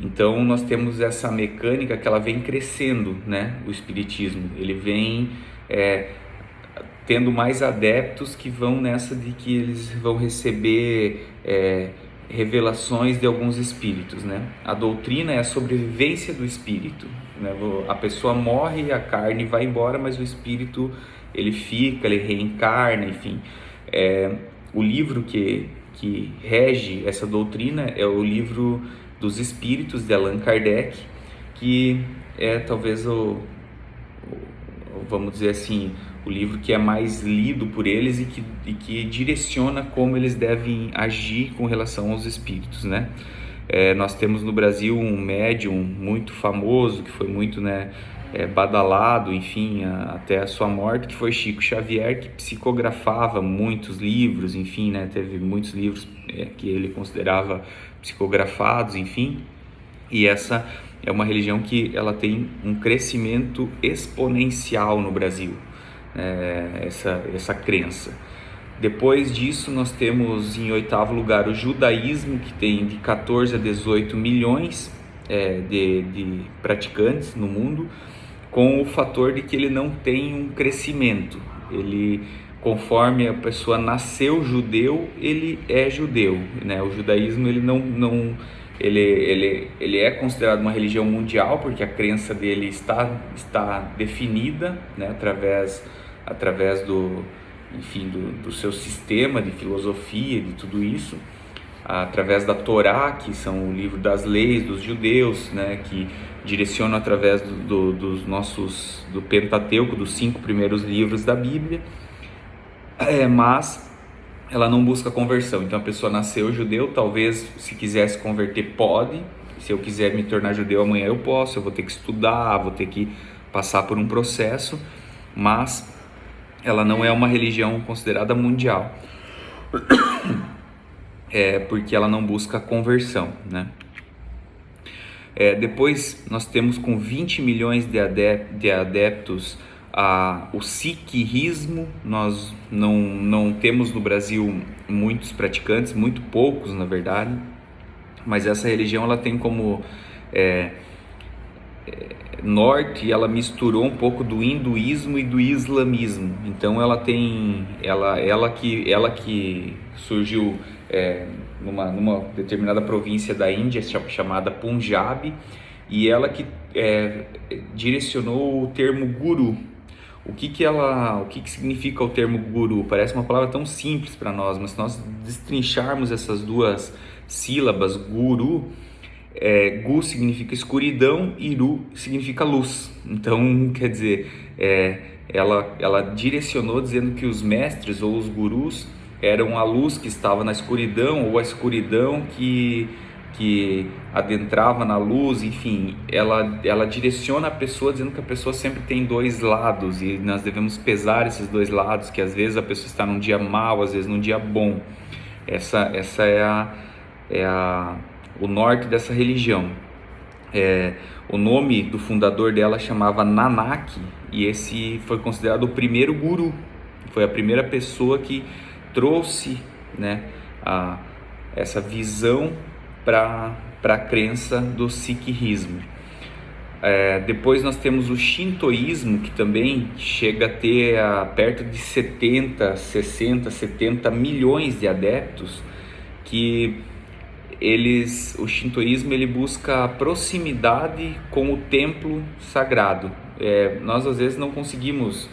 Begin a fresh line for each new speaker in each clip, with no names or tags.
Então nós temos essa mecânica que ela vem crescendo, né? O espiritismo, ele vem tendo mais adeptos que vão nessa de que eles vão receber revelações de alguns espíritos, né? A doutrina é a sobrevivência do espírito, né? A pessoa morre, a carne vai embora, mas o espírito ele fica, ele reencarna, enfim. O livro que rege essa doutrina é o livro dos Espíritos de Allan Kardec, que é talvez vamos dizer assim, o livro que é mais lido por eles e que direciona como eles devem agir com relação aos espíritos, né? Nós temos no Brasil um médium muito famoso, que foi muito, né, badalado, enfim, até a sua morte, que foi Chico Xavier, que psicografava muitos livros, enfim, né, teve muitos livros que ele considerava psicografados, enfim, e essa é uma religião que ela tem um crescimento exponencial no Brasil, essa crença. Depois disso, nós temos em oitavo lugar o judaísmo, que tem de 14 a 18 milhões de praticantes no mundo, com o fator de que ele não tem um crescimento. Ele, conforme a pessoa nasceu judeu, ele é judeu, né? O judaísmo ele é considerado uma religião mundial, porque a crença dele está definida, né, através do seu sistema de filosofia, de tudo isso, através da Torá, que são o livro das leis dos judeus, né, que direcionam através do Pentateuco, dos 5 primeiros livros da Bíblia, mas ela não busca conversão. Então a pessoa nasceu judeu, talvez se quiser se converter pode, se eu quiser me tornar judeu amanhã eu posso, eu vou ter que estudar, vou ter que passar por um processo, mas ela não é uma religião considerada mundial, porque ela não busca conversão, né? Depois nós temos com 20 milhões de adeptos o sikhismo. Nós não temos no Brasil muitos praticantes, muito poucos na verdade, mas essa religião ela tem como norte, ela misturou um pouco do hinduísmo e do islamismo. Então ela que surgiu numa determinada província da Índia chamada Punjab, e ela que direcionou o termo guru. O que significa o termo guru? Parece uma palavra tão simples para nós, mas se nós destrincharmos essas duas sílabas, guru, gu significa escuridão e ru significa luz. Então, quer dizer, ela direcionou dizendo que os mestres ou os gurus eram a luz que estava na escuridão, ou a escuridão que adentrava na luz. Enfim, ela direciona a pessoa dizendo que a pessoa sempre tem dois lados e nós devemos pesar esses dois lados, que às vezes a pessoa está num dia mau, às vezes num dia bom. Essa é o norte dessa religião. O nome do fundador dela chamava Nanak, e esse foi considerado o primeiro guru, foi a primeira pessoa que trouxe, né, essa visão para a crença do sikhismo. Depois nós temos o shintoísmo, que também chega a ter perto de 70 milhões de adeptos, que o shintoísmo ele busca a proximidade com o templo sagrado. Nós às vezes não conseguimos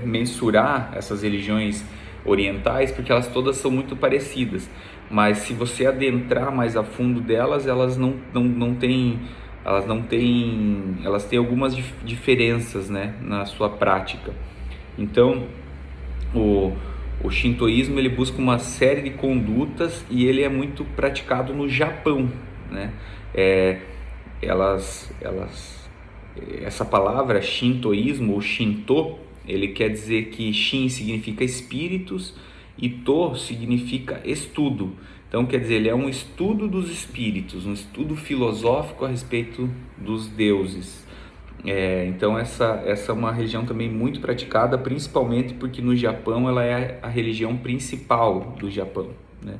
mensurar essas religiões orientais, porque elas todas são muito parecidas, mas se você adentrar mais a fundo delas, elas têm algumas diferenças, né, na sua prática. Então o shintoísmo ele busca uma série de condutas e ele é muito praticado no Japão, né? Essa palavra shintoísmo ou shinto, ele quer dizer que shin significa espíritos e to significa estudo. Então quer dizer, ele é um estudo dos espíritos, um estudo filosófico a respeito dos deuses. Então essa é uma religião também muito praticada, principalmente porque no Japão ela é a religião principal do Japão, né?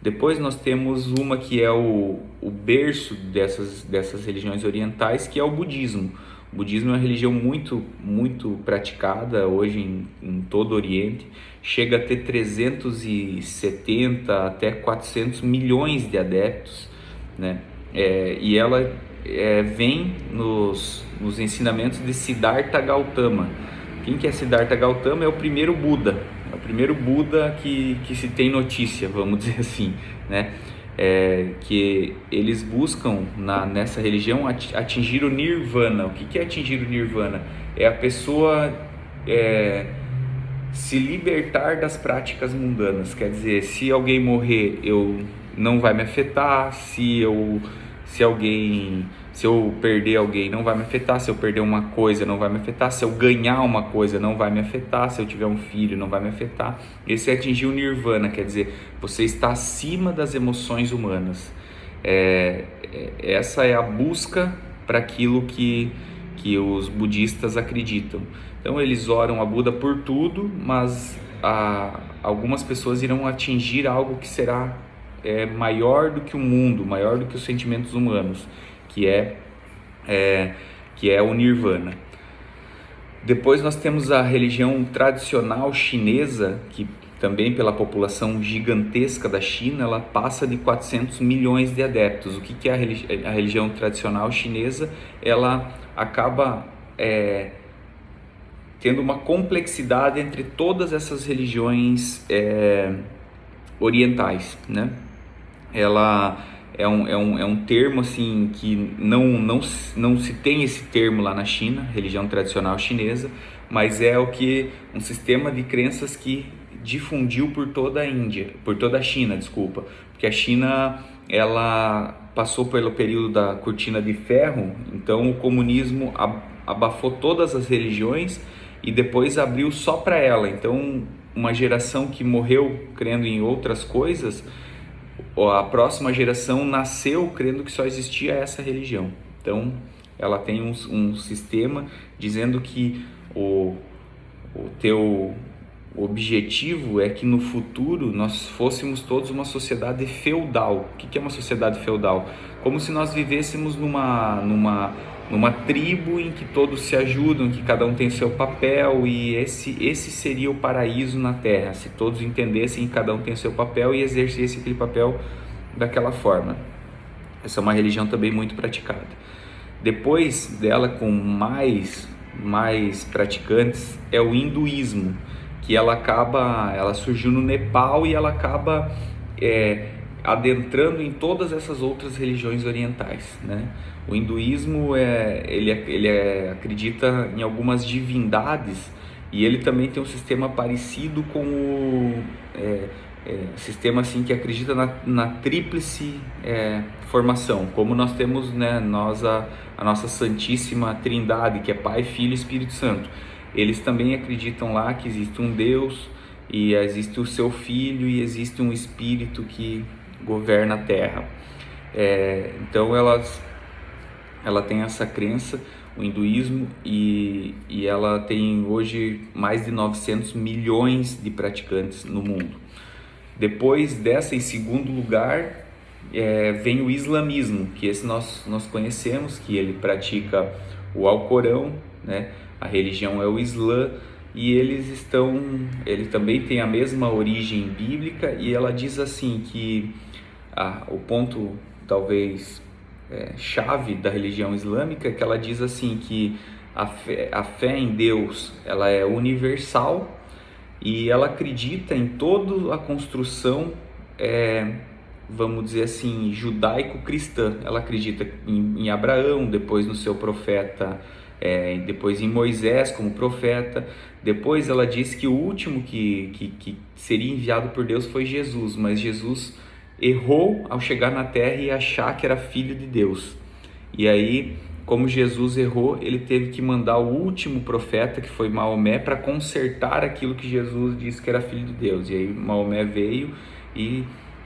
Depois nós temos uma que é o berço dessas religiões orientais, que é o budismo. O budismo é uma religião muito praticada hoje em todo o Oriente, chega a ter 370 até 400 milhões de adeptos, né? E ela vem nos ensinamentos de Siddhartha Gautama. Quem que é Siddhartha Gautama? É o primeiro Buda, que se tem notícia, vamos dizer assim, né? Que eles buscam nessa religião atingir o Nirvana. O que é atingir o Nirvana? É a pessoa se libertar das práticas mundanas. Quer dizer, se alguém morrer, não vai me afetar. Se eu perder alguém, não vai me afetar. Se eu perder uma coisa, não vai me afetar. Se eu ganhar uma coisa, não vai me afetar. Se eu tiver um filho, não vai me afetar. Esse é atingir o Nirvana, quer dizer, você está acima das emoções humanas. Essa é a busca para aquilo que os budistas acreditam. Então eles oram a Buda por tudo, mas algumas pessoas irão atingir algo que será maior do que o mundo, maior do que os sentimentos humanos, que é o Nirvana. Depois nós temos a religião tradicional chinesa, que também pela população gigantesca da China, ela passa de 400 milhões de adeptos. O que é a religião tradicional chinesa? Ela acaba tendo uma complexidade entre todas essas religiões orientais, né? Ela é um termo assim que não se tem esse termo lá na China, religião tradicional chinesa, mas é um sistema de crenças que difundiu por toda a China, desculpa, porque a China ela passou pelo período da cortina de ferro, então o comunismo abafou todas as religiões e depois abriu só para ela. Então uma geração que morreu crendo em outras coisas, a próxima geração nasceu crendo que só existia essa religião. Então ela tem um sistema dizendo que o teu objetivo é que no futuro nós fôssemos todos uma sociedade feudal. O que é uma sociedade feudal? Como se nós vivêssemos numa tribo em que todos se ajudam, em que cada um tem o seu papel, e esse seria o paraíso na Terra, se todos entendessem que cada um tem o seu papel e exercesse aquele papel daquela forma. Essa é uma religião também muito praticada. Depois dela, com mais praticantes, é o hinduísmo, que ela surgiu no Nepal e ela acaba adentrando em todas essas outras religiões orientais, né? O hinduísmo ele acredita em algumas divindades e ele também tem um sistema parecido com o sistema assim que acredita na tríplice formação, como nós temos, né, a nossa Santíssima Trindade, que é Pai, Filho e Espírito Santo. Eles também acreditam lá que existe um Deus e existe o seu Filho e existe um Espírito que governa a Terra. Então ela tem essa crença, o hinduísmo, e ela tem hoje mais de 900 milhões de praticantes no mundo. Depois dessa, em segundo lugar, vem o islamismo, que esse nós conhecemos, que ele pratica o Alcorão, né? A religião é o Islã, e ele também tem a mesma origem bíblica, e ela diz assim que o ponto talvez chave da religião islâmica é que ela diz assim que a fé em Deus ela é universal e ela acredita em toda a construção, vamos dizer assim, judaico-cristã. Ela acredita em Abraão, depois no seu profeta, depois em Moisés como profeta. Depois ela diz que o último que seria enviado por Deus foi Jesus, mas Jesus errou ao chegar na Terra e achar que era filho de Deus. E aí, como Jesus errou, ele teve que mandar o último profeta, que foi Maomé, para consertar aquilo que Jesus disse que era filho de Deus. E aí Maomé veio e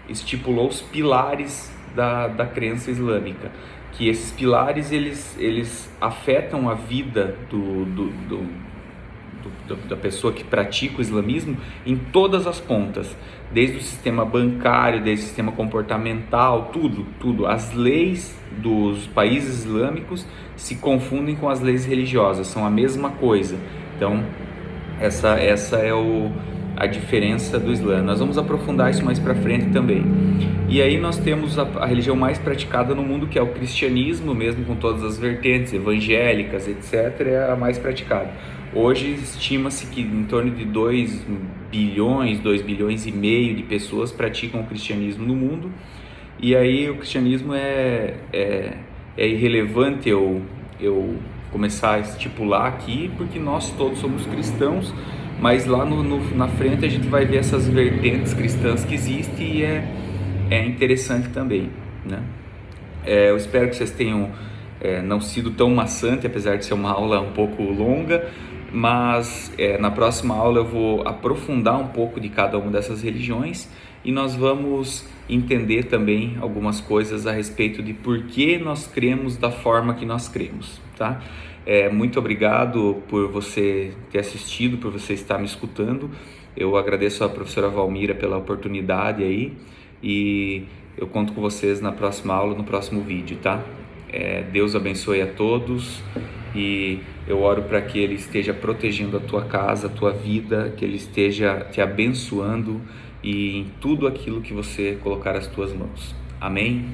estipulou os pilares da crença islâmica, que esses pilares eles afetam a vida da pessoa que pratica o islamismo em todas as pontas, desde o sistema bancário, desde o sistema comportamental, tudo. As leis dos países islâmicos se confundem com as leis religiosas, são a mesma coisa. Então, essa é a diferença do Islã. Nós vamos aprofundar isso mais para frente também. E aí nós temos a religião mais praticada no mundo, que é o cristianismo, mesmo com todas as vertentes evangélicas, etc., é a mais praticada. Hoje estima-se que em torno de 2 bilhões e meio de pessoas praticam o cristianismo no mundo. E aí o cristianismo é irrelevante eu começar a estipular aqui, porque nós todos somos cristãos, mas lá na frente a gente vai ver essas vertentes cristãs que existem e é interessante também, né? Eu espero que vocês tenham não sido tão maçante, apesar de ser uma aula um pouco longa, mas na próxima aula eu vou aprofundar um pouco de cada uma dessas religiões e nós vamos entender também algumas coisas a respeito de por que nós cremos da forma que nós cremos, tá? Muito obrigado por você ter assistido, por você estar me escutando. Eu agradeço à professora Valmira pela oportunidade aí e eu conto com vocês na próxima aula, no próximo vídeo, tá? Deus abençoe a todos e eu oro para que Ele esteja protegendo a tua casa, a tua vida, que Ele esteja te abençoando e em tudo aquilo que você colocar as tuas mãos. Amém?